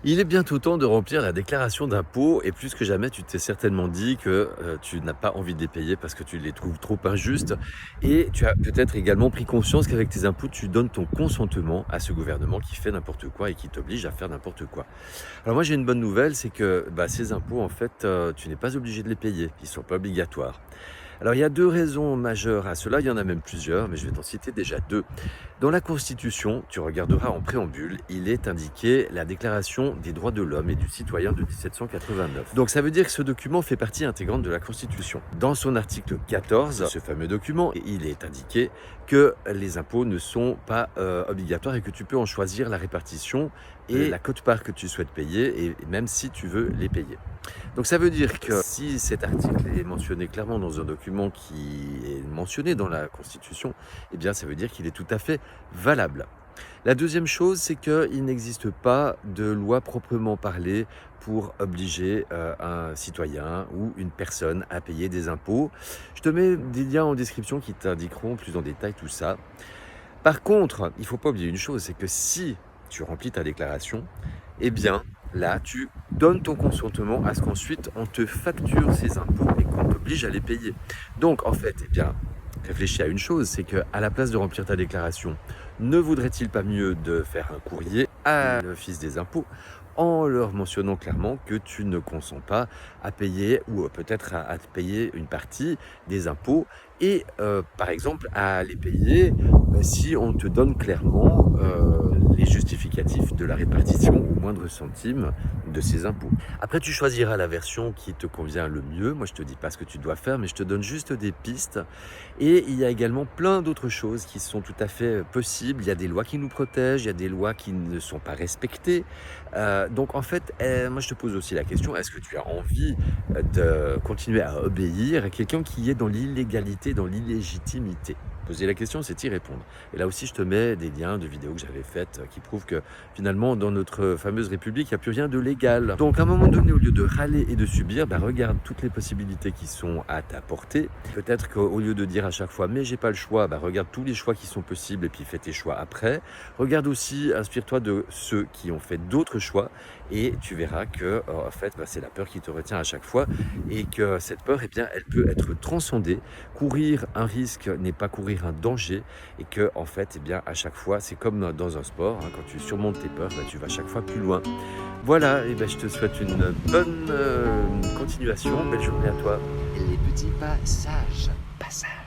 Il est bientôt temps de remplir la déclaration d'impôt et plus que jamais, tu t'es certainement dit que tu n'as pas envie de les payer parce que tu les trouves trop injustes et tu as peut-être également pris conscience qu'avec tes impôts, tu donnes ton consentement à ce gouvernement qui fait n'importe quoi et qui t'oblige à faire n'importe quoi. Alors moi, j'ai une bonne nouvelle, c'est que ces impôts, en fait, tu n'es pas obligé de les payer, ils ne sont pas obligatoires. Alors il y a 2 raisons majeures à cela, il y en a même plusieurs, mais je vais t'en citer déjà 2. Dans la Constitution, tu regarderas en préambule, il est indiqué la Déclaration des droits de l'homme et du citoyen de 1789. Donc ça veut dire que ce document fait partie intégrante de la Constitution. Dans son article 14, ce fameux document, il est indiqué que les impôts ne sont pas obligatoires et que tu peux en choisir la répartition et la quote-part que tu souhaites payer, et même si tu veux les payer. Donc ça veut dire que si cet article est mentionné clairement dans un document qui est mentionné dans la Constitution, eh bien ça veut dire qu'il est tout à fait valable. La deuxième chose, c'est qu'il n'existe pas de loi proprement parlée pour obliger un citoyen ou une personne à payer des impôts. Je te mets des liens en description qui t'indiqueront plus en détail tout ça. Par contre, il ne faut pas oublier une chose, c'est que si tu remplis ta déclaration, eh bien, là, tu donnes ton consentement à ce qu'ensuite on te facture ces impôts et qu'on t'oblige à les payer. Donc, en fait, eh bien, réfléchis à une chose, c'est qu'à la place de remplir ta déclaration, ne vaudrait-il pas mieux de faire un courrier à l'Office des impôts en leur mentionnant clairement que tu ne consens pas à payer ou peut-être à te payer une partie des impôts et par exemple à les payer si on te donne clairement les justificatifs de la répartition au moindre centime de ces impôts. Après, tu choisiras la version qui te convient le mieux. Moi, je te dis pas ce que tu dois faire, mais je te donne juste des pistes. Et il y a également plein d'autres choses qui sont tout à fait possibles. Il y a des lois qui nous protègent, il y a des lois qui ne sont pas respectées. Donc, en fait, moi, je te pose aussi la question, est-ce que tu as envie de continuer à obéir à quelqu'un qui est dans l'illégalité, dans l'illégitimité? Poser la question, c'est y répondre. Et là aussi, je te mets des liens de vidéos que j'avais faites qui prouvent que finalement, dans notre fameuse République, il n'y a plus rien de légal. Donc, à un moment donné, au lieu de râler et de subir, regarde toutes les possibilités qui sont à ta portée. Peut-être qu'au lieu de dire à chaque fois, mais j'ai pas le choix, regarde tous les choix qui sont possibles et puis fais tes choix après. Regarde aussi, inspire-toi de ceux qui ont fait d'autres choix et tu verras que, en fait, c'est la peur qui te retient à chaque fois et que cette peur, eh bien, elle peut être transcendée. Courir un risque n'est pas courir un danger et que, en fait, eh bien, à chaque fois, c'est comme dans un sport, hein, quand tu surmontes tes peurs, tu vas chaque fois plus loin. Voilà, et je te souhaite une bonne continuation, belle journée à toi. Les petits pas sages, passage.